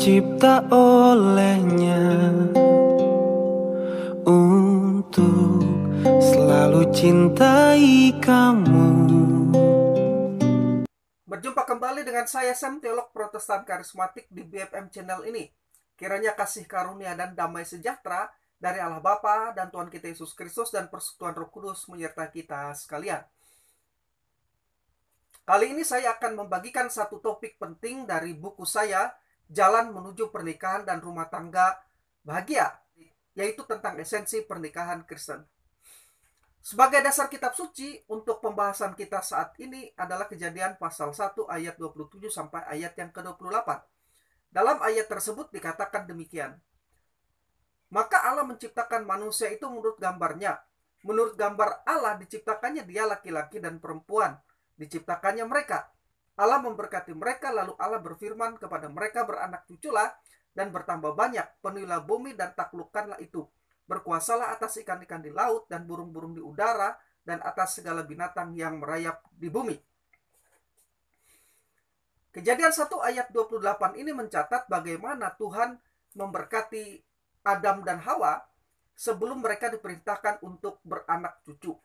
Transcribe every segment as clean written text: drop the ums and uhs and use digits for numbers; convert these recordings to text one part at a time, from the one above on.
tercipta olehnya untuk selalu cintai kamu. Berjumpa kembali dengan saya Sam, teolog Protestan Karismatik di BFM Channel ini. Kiranya kasih karunia dan damai sejahtera dari Allah Bapa dan Tuhan kita Yesus Kristus dan persekutuan Roh Kudus menyertai kita sekalian. Kali ini saya akan membagikan satu topik penting dari buku saya, Jalan Menuju Pernikahan dan Rumah Tangga Bahagia, yaitu tentang esensi pernikahan Kristen. Sebagai dasar kitab suci untuk pembahasan kita saat ini adalah Kejadian pasal 1 ayat 27 sampai ayat yang ke-28. Dalam ayat tersebut dikatakan demikian. Maka Allah menciptakan manusia itu menurut gambarnya. Menurut gambar Allah diciptakannya dia laki-laki dan perempuan. Diciptakannya mereka. Allah memberkati mereka, lalu Allah berfirman kepada mereka, beranak cuculah dan bertambah banyak, penuhilah bumi dan taklukkanlah itu. Berkuasalah atas ikan-ikan di laut dan burung-burung di udara dan atas segala binatang yang merayap di bumi. Kejadian 1 ayat 28 ini mencatat bagaimana Tuhan memberkati Adam dan Hawa sebelum mereka diperintahkan untuk beranak cucu.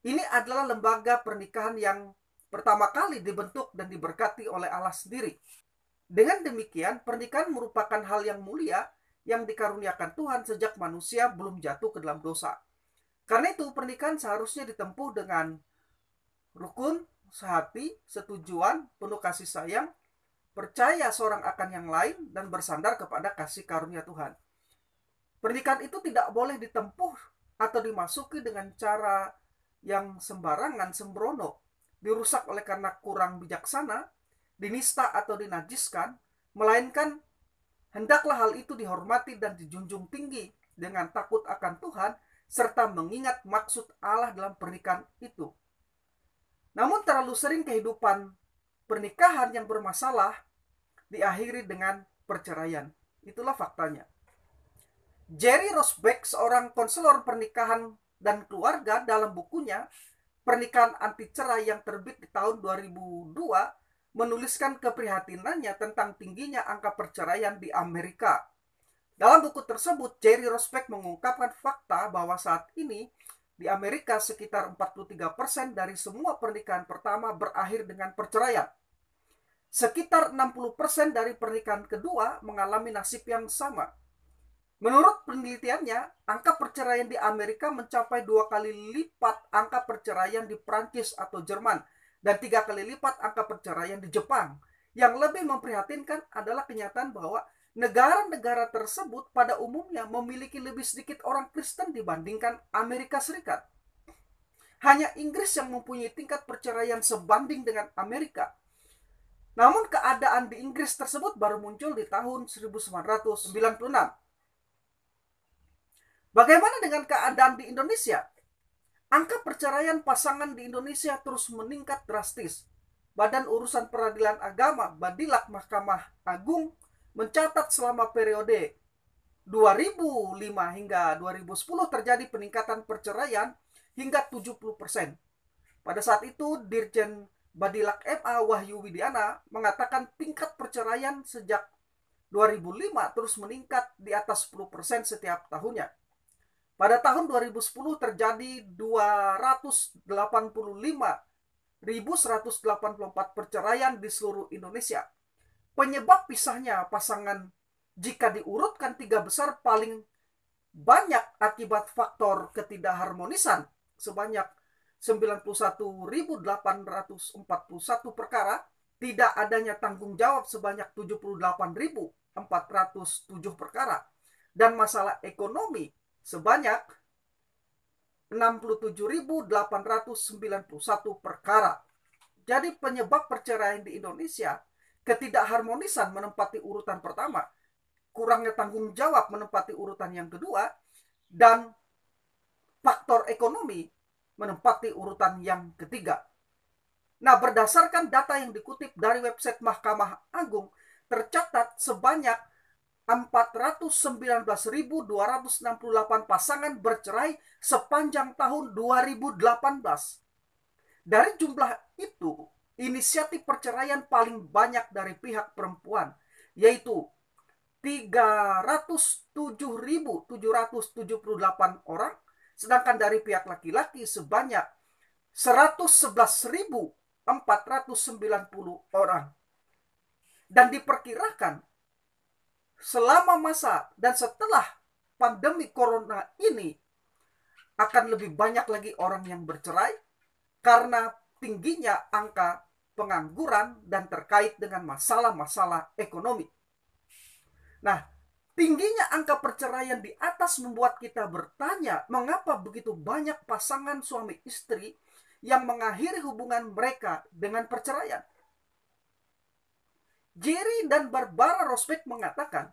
Ini adalah lembaga pernikahan yang pertama kali dibentuk dan diberkati oleh Allah sendiri. Dengan demikian, pernikahan merupakan hal yang mulia yang dikaruniakan Tuhan sejak manusia belum jatuh ke dalam dosa. Karena itu, pernikahan seharusnya ditempuh dengan rukun, sehati, setujuan, penuh kasih sayang, percaya seorang akan yang lain, dan bersandar kepada kasih karunia Tuhan. Pernikahan itu tidak boleh ditempuh atau dimasuki dengan cara yang sembarangan, sembrono, dirusak oleh karena kurang bijaksana, dinista atau dinajiskan, melainkan hendaklah hal itu dihormati dan dijunjung tinggi dengan takut akan Tuhan, serta mengingat maksud Allah dalam pernikahan itu. Namun terlalu sering kehidupan pernikahan yang bermasalah diakhiri dengan perceraian. Itulah faktanya. Jerry Rosbeck, seorang konselor pernikahan dan keluarga, dalam bukunya Pernikahan Anti Cerai yang terbit di tahun 2002, menuliskan keprihatinannya tentang tingginya angka perceraian di Amerika. Dalam buku tersebut, Jerry Rosbeck mengungkapkan fakta bahwa saat ini di Amerika sekitar 43% dari semua pernikahan pertama berakhir dengan perceraian. Sekitar 60% dari pernikahan kedua mengalami nasib yang sama. Menurut penelitiannya, angka perceraian di Amerika mencapai 2 kali lipat angka perceraian di Prancis atau Jerman, dan 3 kali lipat angka perceraian di Jepang. Yang lebih memprihatinkan adalah kenyataan bahwa negara-negara tersebut pada umumnya memiliki lebih sedikit orang Kristen dibandingkan Amerika Serikat. Hanya Inggris yang mempunyai tingkat perceraian sebanding dengan Amerika. Namun keadaan di Inggris tersebut baru muncul di tahun 1996. Bagaimana dengan keadaan di Indonesia? Angka perceraian pasangan di Indonesia terus meningkat drastis. Badan Urusan Peradilan Agama, Badilak Mahkamah Agung, mencatat selama periode 2005 hingga 2010 terjadi peningkatan perceraian hingga 70%. Pada saat itu, Dirjen Badilak MA Wahyu Widiana mengatakan tingkat perceraian sejak 2005 terus meningkat di atas 10% setiap tahunnya. Pada tahun 2010 terjadi 285.184 perceraian di seluruh Indonesia. Penyebab pisahnya pasangan jika diurutkan 3 besar paling banyak akibat faktor ketidakharmonisan sebanyak 91.841 perkara, tidak adanya tanggung jawab sebanyak 78.407 perkara, dan masalah ekonomi sebanyak 67.891 perkara. Jadi penyebab perceraian di Indonesia, ketidakharmonisan menempati urutan pertama, kurangnya tanggung jawab menempati urutan yang kedua, dan faktor ekonomi menempati urutan yang ketiga. Nah, berdasarkan data yang dikutip dari website Mahkamah Agung, tercatat sebanyak 419.268 pasangan bercerai sepanjang tahun 2018. Dari jumlah itu, inisiatif perceraian paling banyak dari pihak perempuan, yaitu 307.778 orang, sedangkan dari pihak laki-laki sebanyak 111.490 orang. Dan diperkirakan selama masa dan setelah pandemi corona ini akan lebih banyak lagi orang yang bercerai karena tingginya angka pengangguran dan terkait dengan masalah-masalah ekonomi. Nah, tingginya angka perceraian di atas membuat kita bertanya, mengapa begitu banyak pasangan suami istri yang mengakhiri hubungan mereka dengan perceraian? Jerry dan Barbara Rosbeck mengatakan,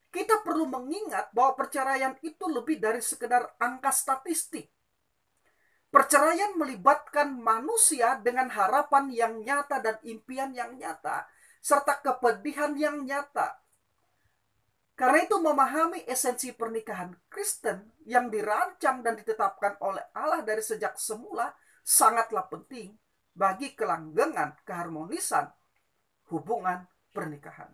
kita perlu mengingat bahwa perceraian itu lebih dari sekedar angka statistik. Perceraian melibatkan manusia dengan harapan yang nyata dan impian yang nyata, serta kepedihan yang nyata. Karena itu memahami esensi pernikahan Kristen yang dirancang dan ditetapkan oleh Allah dari sejak semula sangatlah penting bagi kelanggengan keharmonisan hubungan pernikahan.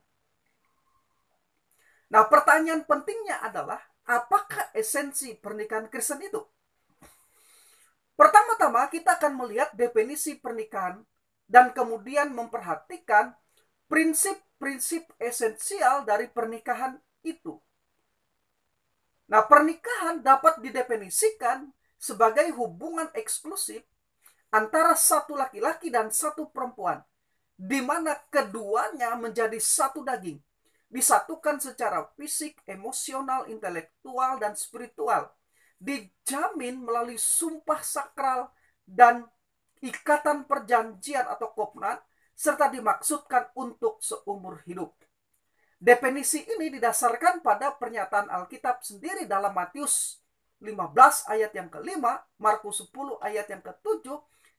Nah, pertanyaan pentingnya adalah, apakah esensi pernikahan Kristen itu? Pertama-tama kita akan melihat definisi pernikahan dan kemudian memperhatikan prinsip-prinsip esensial dari pernikahan itu. Nah, pernikahan dapat didefinisikan sebagai hubungan eksklusif antara satu laki-laki dan satu perempuan, di mana keduanya menjadi satu daging, disatukan secara fisik, emosional, intelektual, dan spiritual, dijamin melalui sumpah sakral dan ikatan perjanjian atau kovenant, serta dimaksudkan untuk seumur hidup. Definisi ini didasarkan pada pernyataan Alkitab sendiri dalam Matius 15 ayat yang ke-5, Markus 10 ayat yang ke-7,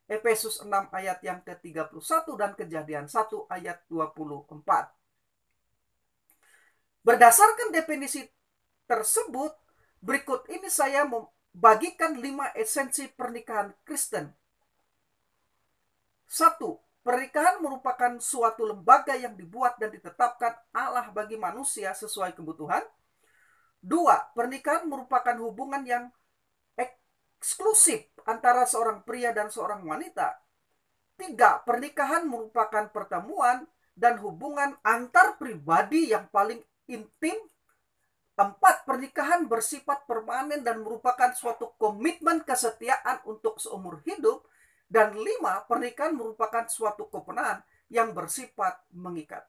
Efesus 6 ayat yang ke-31, dan Kejadian 1 ayat 24. Berdasarkan definisi tersebut, berikut ini saya membagikan 5 esensi pernikahan Kristen. 1. Pernikahan merupakan suatu lembaga yang dibuat dan ditetapkan Allah bagi manusia sesuai kebutuhan. 2. Pernikahan merupakan hubungan yang eksklusif antara seorang pria dan seorang wanita. 3. Pernikahan merupakan pertemuan dan hubungan antar pribadi yang paling intim. 4. Pernikahan bersifat permanen dan merupakan suatu komitmen kesetiaan untuk seumur hidup. Dan 5. Pernikahan merupakan suatu kovenant yang bersifat mengikat.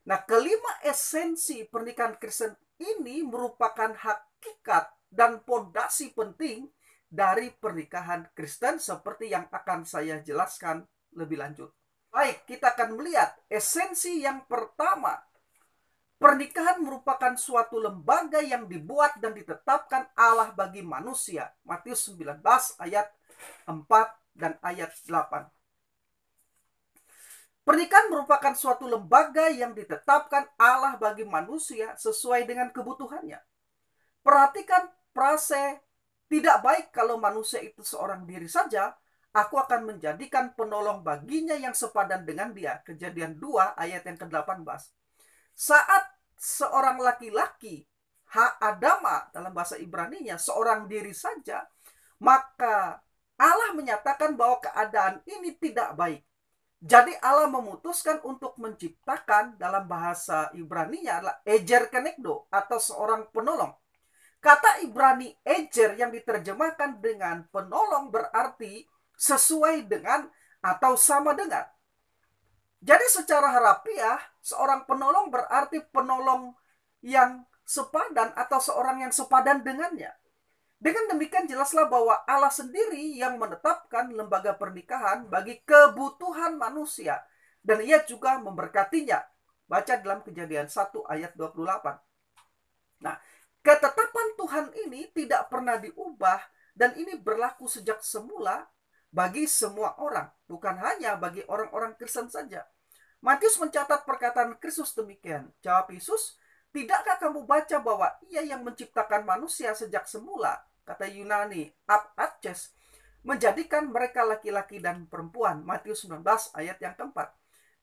Nah, kelima esensi pernikahan Kristen ini merupakan hakikat dan fondasi penting dari pernikahan Kristen seperti yang akan saya jelaskan lebih lanjut. Baik, kita akan melihat esensi yang pertama. Pernikahan merupakan suatu lembaga yang dibuat dan ditetapkan Allah bagi manusia. Matius 19 ayat 4 dan ayat 8. Pernikahan merupakan suatu lembaga yang ditetapkan Allah bagi manusia sesuai dengan kebutuhannya. Perhatikan frase, tidak baik kalau manusia itu seorang diri saja, aku akan menjadikan penolong baginya yang sepadan dengan dia. Kejadian 2 ayat yang ke-18. Saat seorang laki-laki, ha-adama dalam bahasa Ibraninya, seorang diri saja, maka Allah menyatakan bahwa keadaan ini tidak baik. Jadi Allah memutuskan untuk menciptakan, dalam bahasa Ibraninya adalah ejer kenegdo atau seorang penolong. Kata Ibrani ejer yang diterjemahkan dengan penolong berarti sesuai dengan atau sama dengan. Jadi secara harafiah, seorang penolong berarti penolong yang sepadan atau seorang yang sepadan dengannya. Dengan demikian jelaslah bahwa Allah sendiri yang menetapkan lembaga pernikahan bagi kebutuhan manusia. Dan ia juga memberkatinya. Baca dalam Kejadian 1 ayat 28. Nah, ketetapan Tuhan ini tidak pernah diubah dan ini berlaku sejak semula bagi semua orang. Bukan hanya bagi orang-orang Kristen saja. Matius mencatat perkataan Kristus demikian. Jawab Yesus, tidakkah kamu baca bahwa ia yang menciptakan manusia sejak semula, kata Yunani, ab arches, menjadikan mereka laki-laki dan perempuan. Matius 19 ayat yang keempat.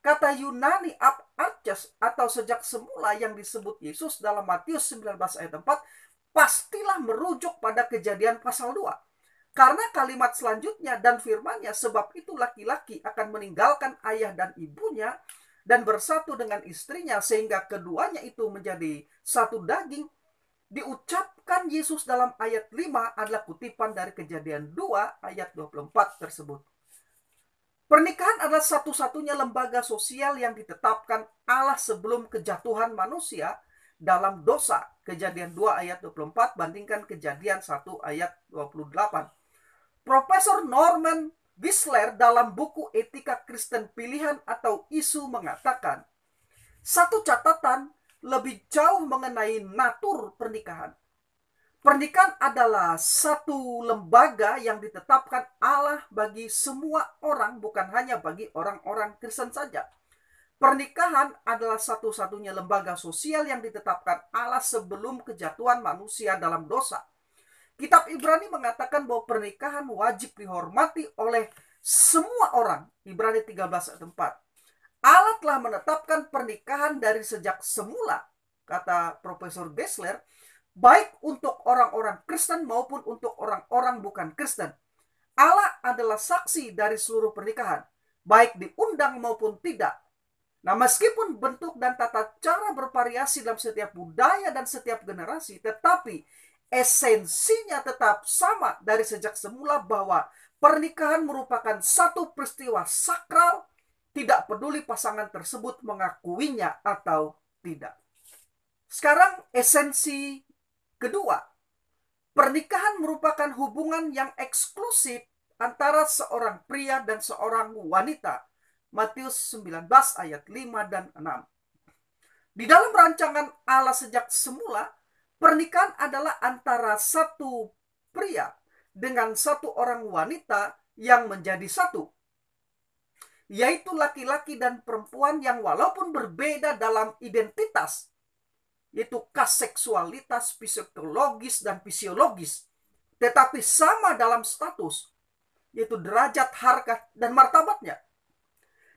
Kata Yunani ab arches atau sejak semula yang disebut Yesus dalam Matius 19 ayat 4 pastilah merujuk pada Kejadian pasal 2. Karena kalimat selanjutnya dan firman-Nya, sebab itu laki-laki akan meninggalkan ayah dan ibunya dan bersatu dengan istrinya sehingga keduanya itu menjadi satu daging, diucapkan Yesus dalam ayat 5 adalah kutipan dari Kejadian 2 ayat 24 tersebut. Pernikahan adalah satu-satunya lembaga sosial yang ditetapkan Allah sebelum kejatuhan manusia dalam dosa. Kejadian 2 ayat 24 bandingkan Kejadian 1 ayat 28. Profesor Norman Geisler dalam buku Etika Kristen Pilihan atau Isu mengatakan, satu catatan lebih jauh mengenai natur pernikahan. Pernikahan adalah satu lembaga yang ditetapkan Allah bagi semua orang, bukan hanya bagi orang-orang Kristen saja. Pernikahan adalah satu-satunya lembaga sosial yang ditetapkan Allah sebelum kejatuhan manusia dalam dosa. Kitab Ibrani mengatakan bahwa pernikahan wajib dihormati oleh semua orang. Ibrani 13 ayat 4. Allah telah menetapkan pernikahan dari sejak semula, kata Profesor Geisler, baik untuk orang-orang Kristen maupun untuk orang-orang bukan Kristen. Allah adalah saksi dari seluruh pernikahan, baik diundang maupun tidak. Nah, meskipun bentuk dan tata cara bervariasi dalam setiap budaya dan setiap generasi, tetapi esensinya tetap sama dari sejak semula bahwa pernikahan merupakan satu peristiwa sakral, tidak peduli pasangan tersebut mengakuinya atau tidak. Sekarang esensi kedua, pernikahan merupakan hubungan yang eksklusif antara seorang pria dan seorang wanita. Matius 19 ayat 5 dan 6. Di dalam rancangan Allah sejak semula, pernikahan adalah antara satu pria dengan satu orang wanita yang menjadi satu, yaitu laki-laki dan perempuan yang walaupun berbeda dalam identitas, yaitu kaseksualitas, psikologis, dan fisiologis, tetapi sama dalam status, yaitu derajat, harkat, dan martabatnya.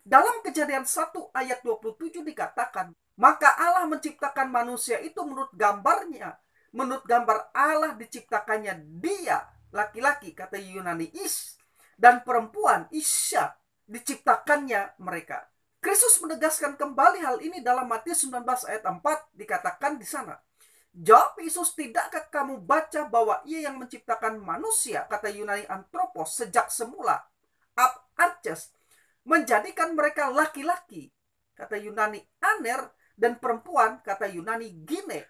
Dalam Kejadian 1 ayat 27 dikatakan, maka Allah menciptakan manusia itu menurut gambarnya. Menurut gambar Allah diciptakannya dia, laki-laki, kata Yunani is, dan perempuan isya, diciptakannya mereka. Kristus menegaskan kembali hal ini dalam Matius 19 ayat 4, dikatakan di sana. Jawab Yesus, tidakkah kamu baca bahwa ia yang menciptakan manusia, kata Yunani anthropos, sejak semula, ab arches, menjadikan mereka laki-laki, kata Yunani aner, dan perempuan, kata Yunani gine.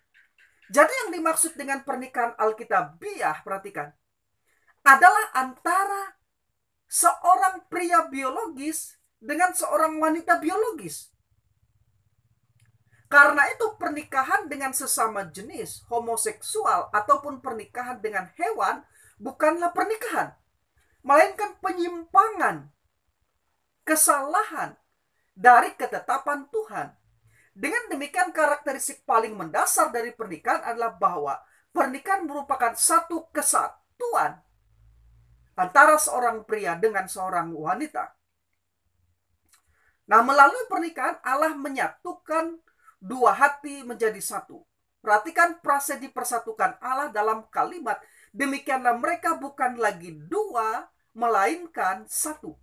Jadi yang dimaksud dengan pernikahan Alkitabiah, perhatikan, adalah antara seorang pria biologis dengan seorang wanita biologis. Karena itu pernikahan dengan sesama jenis, homoseksual, ataupun pernikahan dengan hewan bukanlah pernikahan, melainkan penyimpangan, kesalahan dari ketetapan Tuhan. Dengan demikian, karakteristik paling mendasar dari pernikahan adalah bahwa pernikahan merupakan satu kesatuan antara seorang pria dengan seorang wanita. Nah, melalui pernikahan Allah menyatukan dua hati menjadi satu. Perhatikan frase dipersatukan Allah dalam kalimat, demikianlah mereka bukan lagi dua, melainkan satu.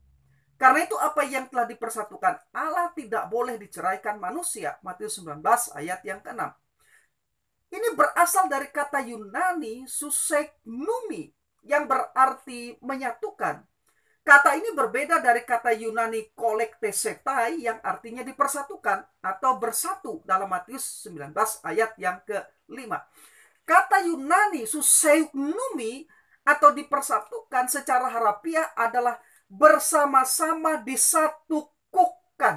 Karena itu apa yang telah dipersatukan Allah tidak boleh diceraikan manusia. Matius 19 ayat yang ke-6. Ini berasal dari kata Yunani suseknumi yang berarti menyatukan. Kata ini berbeda dari kata Yunani kolektesetai yang artinya dipersatukan atau bersatu dalam Matius 19 ayat yang ke-5. Kata Yunani suseknumi atau dipersatukan secara harafiah adalah bersama-sama disatukan,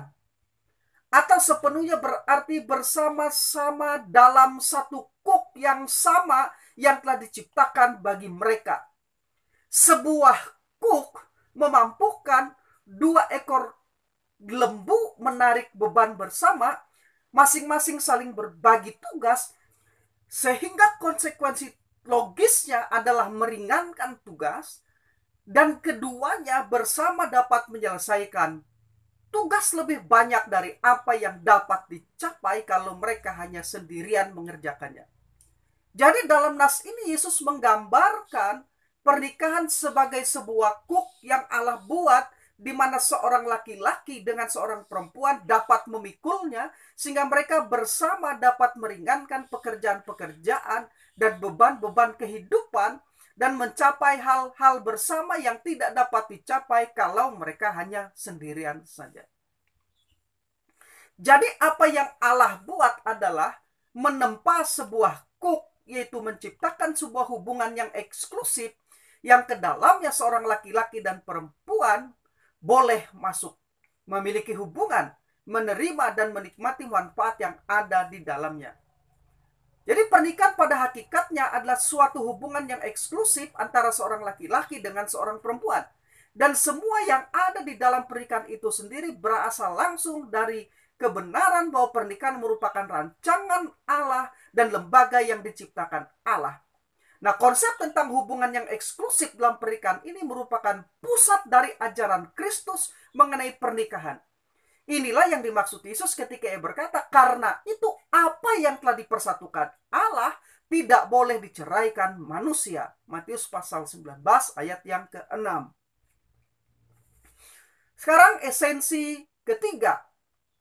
atau sepenuhnya berarti bersama-sama dalam satu kuk yang sama yang telah diciptakan bagi mereka. Sebuah kuk memampukan dua ekor lembu menarik beban bersama, masing-masing saling berbagi tugas, sehingga konsekuensi logisnya adalah meringankan tugas, dan keduanya bersama dapat menyelesaikan tugas lebih banyak dari apa yang dapat dicapai kalau mereka hanya sendirian mengerjakannya. Jadi dalam nas ini Yesus menggambarkan pernikahan sebagai sebuah kuk yang Allah buat, di mana seorang laki-laki dengan seorang perempuan dapat memikulnya, sehingga mereka bersama dapat meringankan pekerjaan-pekerjaan dan beban-beban kehidupan, dan mencapai hal-hal bersama yang tidak dapat dicapai kalau mereka hanya sendirian saja. Jadi apa yang Allah buat adalah menempa sebuah kuk, yaitu menciptakan sebuah hubungan yang eksklusif, yang ke dalamnya seorang laki-laki dan perempuan boleh masuk, memiliki hubungan, menerima dan menikmati manfaat yang ada di dalamnya. Jadi pernikahan pada hakikatnya adalah suatu hubungan yang eksklusif antara seorang laki-laki dengan seorang perempuan. Dan semua yang ada di dalam pernikahan itu sendiri berasal langsung dari kebenaran bahwa pernikahan merupakan rancangan Allah dan lembaga yang diciptakan Allah. Nah, konsep tentang hubungan yang eksklusif dalam pernikahan ini merupakan pusat dari ajaran Kristus mengenai pernikahan. Inilah yang dimaksud Yesus ketika ia berkata, karena itu apa yang telah dipersatukan Allah tidak boleh diceraikan manusia. Matius pasal 19 ayat yang ke-6. Sekarang esensi ketiga.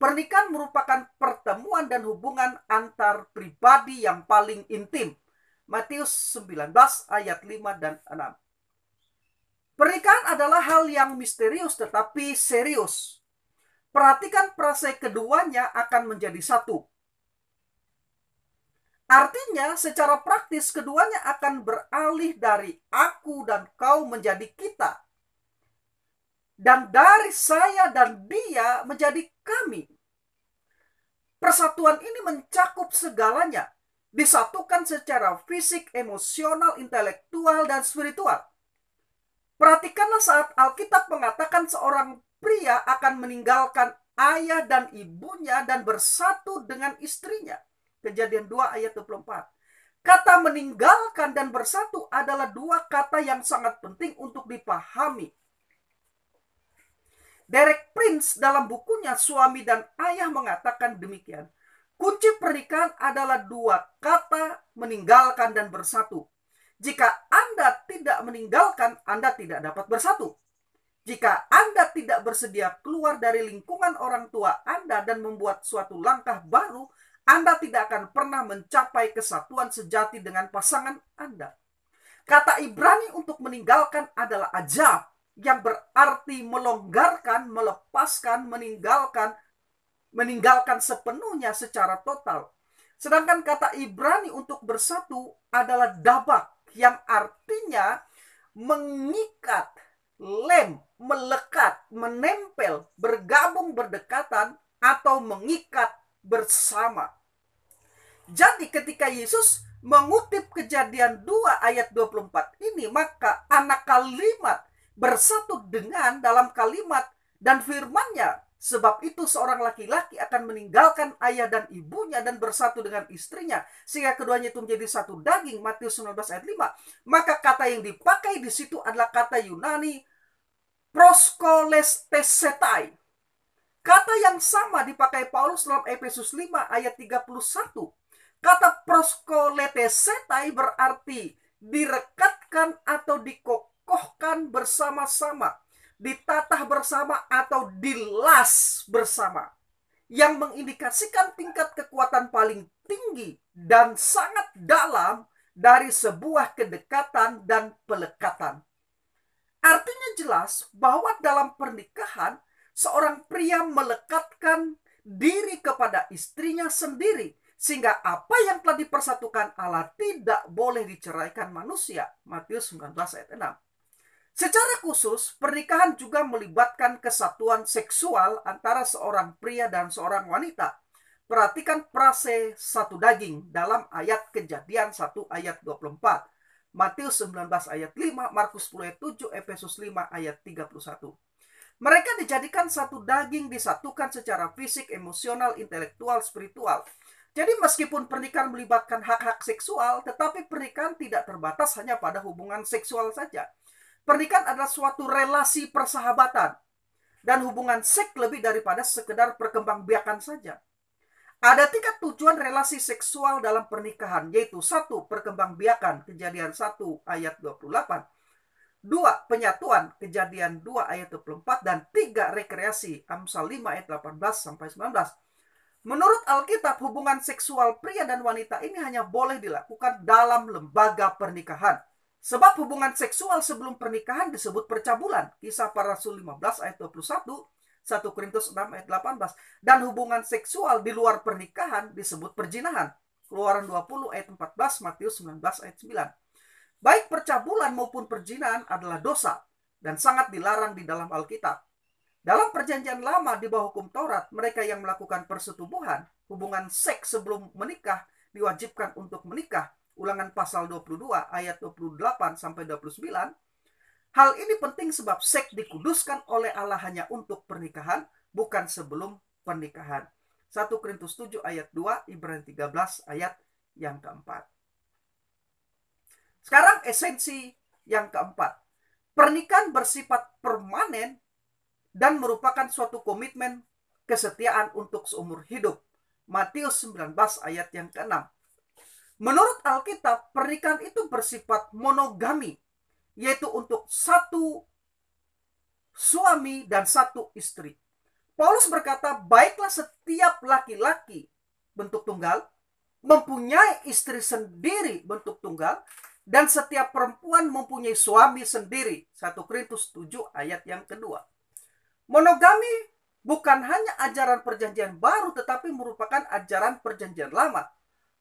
Pernikahan merupakan pertemuan dan hubungan antar pribadi yang paling intim. Matius 19 ayat 5 dan 6. Pernikahan adalah hal yang misterius tetapi serius. Perhatikan frase keduanya akan menjadi satu. Artinya secara praktis keduanya akan beralih dari aku dan kau menjadi kita. Dan dari saya dan dia menjadi kami. Persatuan ini mencakup segalanya. Disatukan secara fisik, emosional, intelektual, dan spiritual. Perhatikanlah saat Alkitab mengatakan seorang pria akan meninggalkan ayah dan ibunya dan bersatu dengan istrinya. Kejadian 2 ayat 24. Kata meninggalkan dan bersatu adalah dua kata yang sangat penting untuk dipahami. Derek Prince dalam bukunya Suami dan Ayah mengatakan demikian. Kunci pernikahan adalah dua kata meninggalkan dan bersatu. Jika Anda tidak meninggalkan, Anda tidak dapat bersatu. Jika Anda tidak bersedia keluar dari lingkungan orang tua Anda dan membuat suatu langkah baru, Anda tidak akan pernah mencapai kesatuan sejati dengan pasangan Anda. Kata Ibrani untuk meninggalkan adalah ajab, yang berarti melonggarkan, melepaskan, meninggalkan sepenuhnya secara total. Sedangkan kata Ibrani untuk bersatu adalah dabak, yang artinya mengikat, melekat, menempel, bergabung, berdekatan, atau mengikat bersama. Jadi ketika Yesus mengutip Kejadian 2 ayat 24 ini, maka anak kalimat bersatu dengan dalam kalimat dan firman-Nya. Sebab itu seorang laki-laki akan meninggalkan ayah dan ibunya dan bersatu dengan istrinya, sehingga keduanya itu menjadi satu daging. Matius 19 ayat 5. Maka kata yang dipakai di situ adalah kata Yunani proskolestesetai. Kata yang sama dipakai Paulus dalam Efesus 5 ayat 31. Kata proskolestesetai berarti direkatkan atau dikokohkan bersama-sama, ditatah bersama atau dilas bersama, yang mengindikasikan tingkat kekuatan paling tinggi dan sangat dalam dari sebuah kedekatan dan pelekatan. Artinya jelas bahwa dalam pernikahan seorang pria melekatkan diri kepada istrinya sendiri, sehingga apa yang telah dipersatukan Allah tidak boleh diceraikan manusia. Matius 19 ayat 6. Secara khusus, pernikahan juga melibatkan kesatuan seksual antara seorang pria dan seorang wanita. Perhatikan frase satu daging dalam ayat Kejadian 1 ayat 24. Matius 19 ayat 5, Markus 10 ayat 7, Efesus 5 ayat 31. Mereka dijadikan satu daging, disatukan secara fisik, emosional, intelektual, spiritual. Jadi meskipun pernikahan melibatkan hak-hak seksual, tetapi pernikahan tidak terbatas hanya pada hubungan seksual saja. Pernikahan adalah suatu relasi persahabatan. dan hubungan seks lebih daripada sekedar perkembangbiakan saja. Ada 3 tujuan relasi seksual dalam pernikahan, yaitu 1. Perkembangbiakan, Kejadian 1 ayat 28. 2. Penyatuan, Kejadian 2 ayat 24. Dan 3. Rekreasi, Amsal 5 ayat 18-19. Menurut Alkitab, hubungan seksual pria dan wanita ini hanya boleh dilakukan dalam lembaga pernikahan. Sebab hubungan seksual sebelum pernikahan disebut percabulan. Kisah Para Rasul 15 ayat 21, 1 Korintus 6 ayat 18. Dan hubungan seksual di luar pernikahan disebut perzinahan. Keluaran 20 ayat 14, Matius 19 ayat 9. Baik percabulan maupun perzinahan adalah dosa dan sangat dilarang di dalam Alkitab. Dalam perjanjian lama di bawah hukum Taurat, mereka yang melakukan persetubuhan, hubungan seks sebelum menikah, diwajibkan untuk menikah. Ulangan pasal 22 ayat 28-29. Hal ini penting sebab seks dikuduskan oleh Allah hanya untuk pernikahan, bukan sebelum pernikahan. 1 Korintus 7 ayat 2, Ibrani 13 ayat yang keempat. Sekarang esensi yang keempat. Pernikahan bersifat permanen dan merupakan suatu komitmen kesetiaan untuk seumur hidup. Matius 19 ayat yang ke-6. Menurut Alkitab, pernikahan itu bersifat monogami, yaitu untuk 1 suami dan 1 istri. Paulus berkata, baiklah setiap laki-laki bentuk tunggal mempunyai istri sendiri bentuk tunggal, dan setiap perempuan mempunyai suami sendiri. 1 Korintus 7 ayat yang kedua. Monogami bukan hanya ajaran perjanjian baru, tetapi merupakan ajaran perjanjian lama.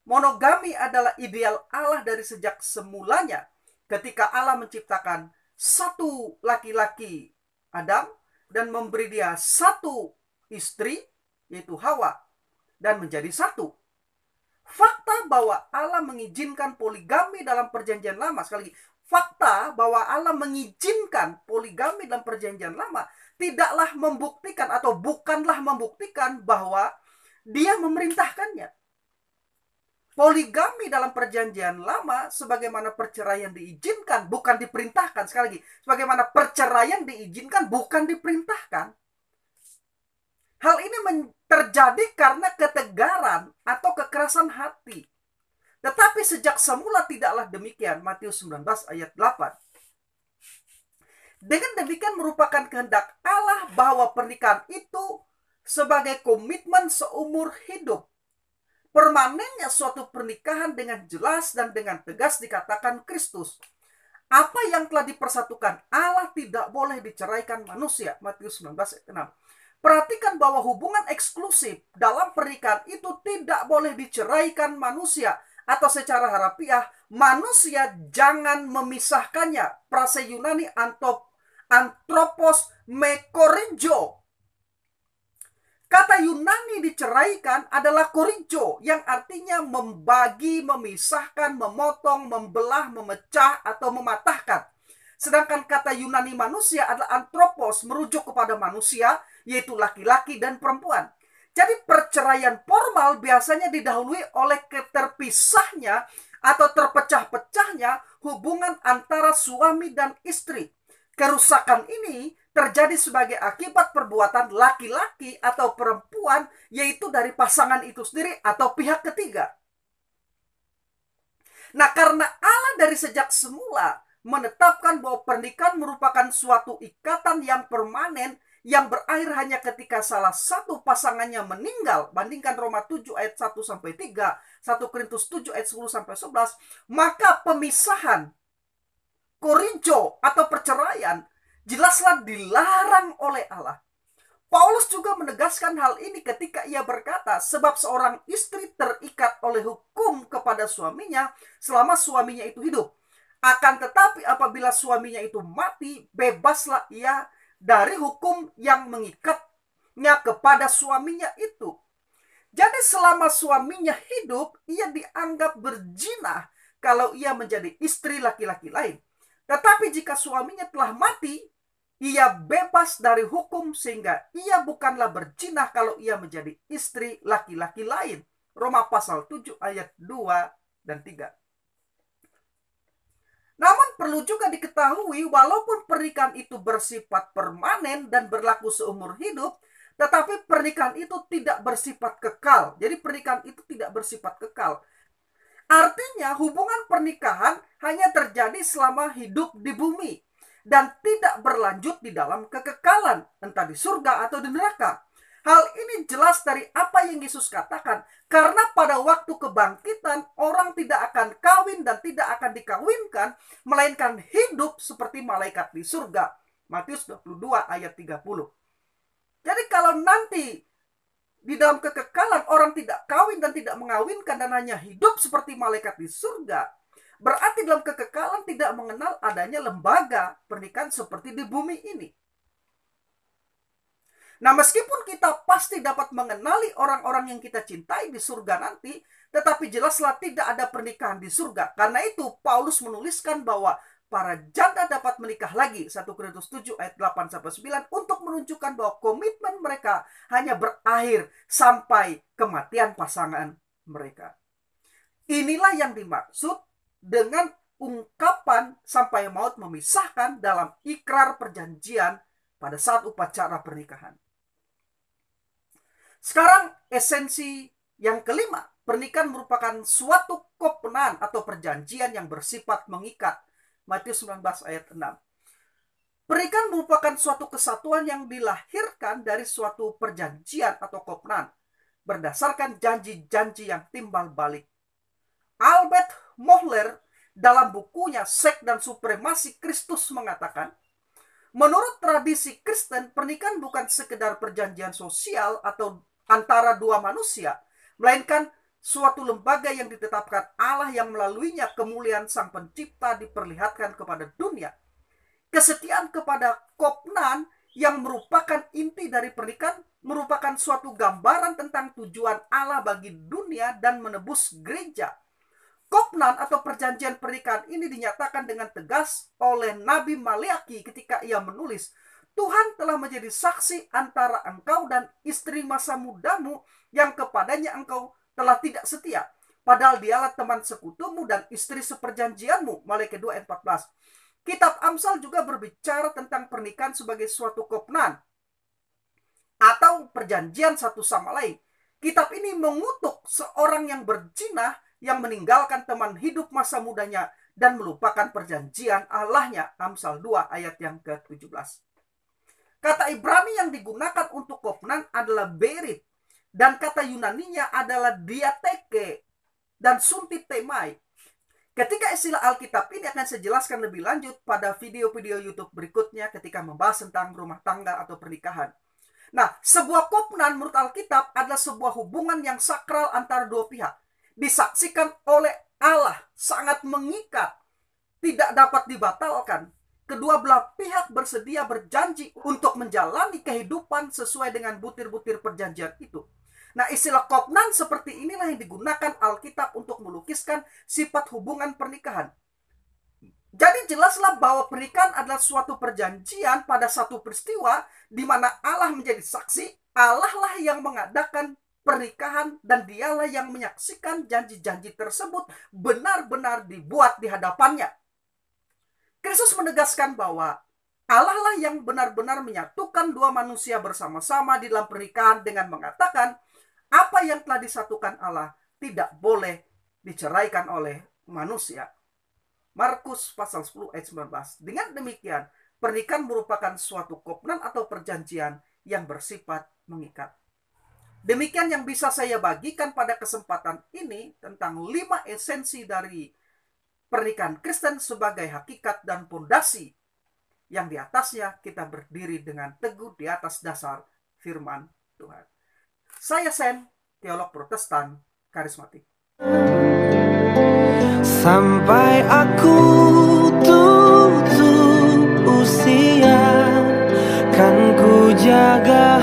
Monogami adalah ideal Allah dari sejak semulanya, ketika Allah menciptakan 1 laki-laki Adam dan memberi dia 1 istri, yaitu Hawa, dan menjadi 1. Fakta bahwa Allah mengizinkan poligami dalam perjanjian lama, sekali lagi, fakta bahwa Allah mengizinkan poligami dalam perjanjian lama tidaklah membuktikan atau bukanlah membuktikan bahwa dia memerintahkannya. Poligami dalam perjanjian lama sebagaimana perceraian diizinkan, bukan diperintahkan. Sekali lagi, sebagaimana perceraian diizinkan, bukan diperintahkan. Hal ini terjadi karena ketegaran atau kekerasan hati. Tetapi sejak semula tidaklah demikian. Matius 19 ayat 8. Dengan demikian merupakan kehendak Allah bahwa pernikahan itu sebagai komitmen seumur hidup. Permanennya suatu pernikahan dengan jelas dan dengan tegas dikatakan Kristus. Apa yang telah dipersatukan Allah tidak boleh diceraikan manusia. Matius 19 ayat 6. Perhatikan bahwa hubungan eksklusif dalam pernikahan itu tidak boleh diceraikan manusia. Atau secara harafiah, manusia jangan memisahkannya. Frase Yunani anthropos me korinjo. Kata Yunani diceraikan adalah korinjo, yang artinya membagi, memisahkan, memotong, membelah, memecah, atau mematahkan. Sedangkan kata Yunani manusia adalah anthropos, merujuk kepada manusia, yaitu laki-laki dan perempuan. Jadi perceraian formal biasanya didahului oleh terpisahnya atau terpecah-pecahnya hubungan antara suami dan istri. Kerusakan ini terjadi sebagai akibat perbuatan laki-laki atau perempuan, yaitu dari pasangan itu sendiri atau pihak ketiga. Nah, karena Allah dari sejak semula menetapkan bahwa pernikahan merupakan suatu ikatan yang permanen, yang berakhir hanya ketika salah satu pasangannya meninggal, bandingkan Roma 7 ayat 1-3, 1 Korintus 7 ayat 10-11, maka pemisahan, korinjo atau perceraian jelaslah dilarang oleh Allah. Paulus juga menegaskan hal ini ketika ia berkata, sebab seorang istri terikat oleh hukum kepada suaminya selama suaminya itu hidup. Akan tetapi apabila suaminya itu mati, bebaslah ia dari hukum yang mengikatnya kepada suaminya itu. Jadi selama suaminya hidup, ia dianggap berzina kalau ia menjadi istri laki-laki lain. Tetapi jika suaminya telah mati, ia bebas dari hukum sehingga ia bukanlah berzina kalau ia menjadi istri laki-laki lain. Roma pasal 7 ayat 2 dan 3. Namun Namun perlu juga diketahui, walaupun pernikahan itu bersifat permanen dan berlaku seumur hidup, tetapi pernikahan itu tidak bersifat kekal. Jadi pernikahan itu tidak bersifat kekal. Artinya hubungan pernikahan hanya terjadi selama hidup di bumi dan tidak berlanjut di dalam kekekalan, entah di surga atau di neraka. Hal ini jelas dari apa yang Yesus katakan, karena pada waktu kebangkitan orang tidak akan kawin dan tidak akan dikawinkan, melainkan hidup seperti malaikat di surga. Matius 22 ayat 30. Jadi kalau nanti di dalam kekekalan orang tidak kawin dan tidak mengawinkan dan hanya hidup seperti malaikat di surga, berarti dalam kekekalan tidak mengenal adanya lembaga pernikahan seperti di bumi ini. Nah, meskipun kita pasti dapat mengenali orang-orang yang kita cintai di surga nanti, tetapi jelaslah tidak ada pernikahan di surga. Karena itu Paulus menuliskan bahwa para janda dapat menikah lagi, 1 Korintus 7 ayat 8-9, untuk menunjukkan bahwa komitmen mereka hanya berakhir sampai kematian pasangan mereka. Inilah yang dimaksud dengan ungkapan sampai maut memisahkan dalam ikrar perjanjian pada saat upacara pernikahan. Sekarang esensi yang kelima, pernikahan merupakan suatu kovenant atau perjanjian yang bersifat mengikat. Matius 19 ayat 6. Pernikahan merupakan suatu kesatuan yang dilahirkan dari suatu perjanjian atau kovenant berdasarkan janji-janji yang timbal balik. Albert Mohler dalam bukunya Seks dan Supremasi Kristus mengatakan, menurut tradisi Kristen, pernikahan bukan sekedar perjanjian sosial atau antara dua manusia, melainkan suatu lembaga yang ditetapkan Allah yang melaluinya kemuliaan Sang Pencipta diperlihatkan kepada dunia. Kesetiaan kepada kovenant yang merupakan inti dari pernikahan merupakan suatu gambaran tentang tujuan Allah bagi dunia dan menebus gereja. Kovenant atau perjanjian pernikahan ini dinyatakan dengan tegas oleh Nabi Maleaki ketika ia menulis, Tuhan telah menjadi saksi antara engkau dan istri masa mudamu yang kepadanya engkau telah tidak setia. Padahal dialah teman sekutumu dan istri seperjanjianmu. Maleaki 2 ayat 14. Kitab Amsal juga berbicara tentang pernikahan sebagai suatu kovenant atau perjanjian satu sama lain. Kitab ini mengutuk seorang yang berzina yang meninggalkan teman hidup masa mudanya dan melupakan perjanjian Allahnya. Amsal 2 ayat yang ke-17. Kata Ibrani yang digunakan untuk kovenant adalah berit, dan kata Yunaninya adalah diateke dan suntitemai. Ketika istilah Alkitab ini akan saya jelaskan lebih lanjut pada video-video YouTube berikutnya ketika membahas tentang rumah tangga atau pernikahan. Nah, sebuah kovenant menurut Alkitab adalah sebuah hubungan yang sakral antara dua pihak. Disaksikan oleh Allah, sangat mengikat, tidak dapat dibatalkan. Kedua belah pihak bersedia berjanji untuk menjalani kehidupan sesuai dengan butir-butir perjanjian itu. Nah, istilah kovenant seperti inilah yang digunakan Alkitab untuk melukiskan sifat hubungan pernikahan. Jadi jelaslah bahwa pernikahan adalah suatu perjanjian pada satu peristiwa di mana Allah menjadi saksi, Allah lah yang mengadakan pernikahan dan dialah yang menyaksikan janji-janji tersebut benar-benar dibuat di hadapannya. Kristus menegaskan bahwa Allah lah yang benar-benar menyatukan dua manusia bersama-sama di dalam pernikahan dengan mengatakan apa yang telah disatukan Allah tidak boleh diceraikan oleh manusia. Markus pasal 10 ayat 19. Dengan demikian, pernikahan merupakan suatu kovenant atau perjanjian yang bersifat mengikat. Demikian yang bisa saya bagikan pada kesempatan ini tentang 5 esensi dari pernikahan Kristen sebagai hakikat dan pondasi yang di atasnya kita berdiri dengan teguh di atas dasar firman Tuhan. Saya Sen, teolog Protestan karismatik. Sampai aku tutup usia, kan ku jaga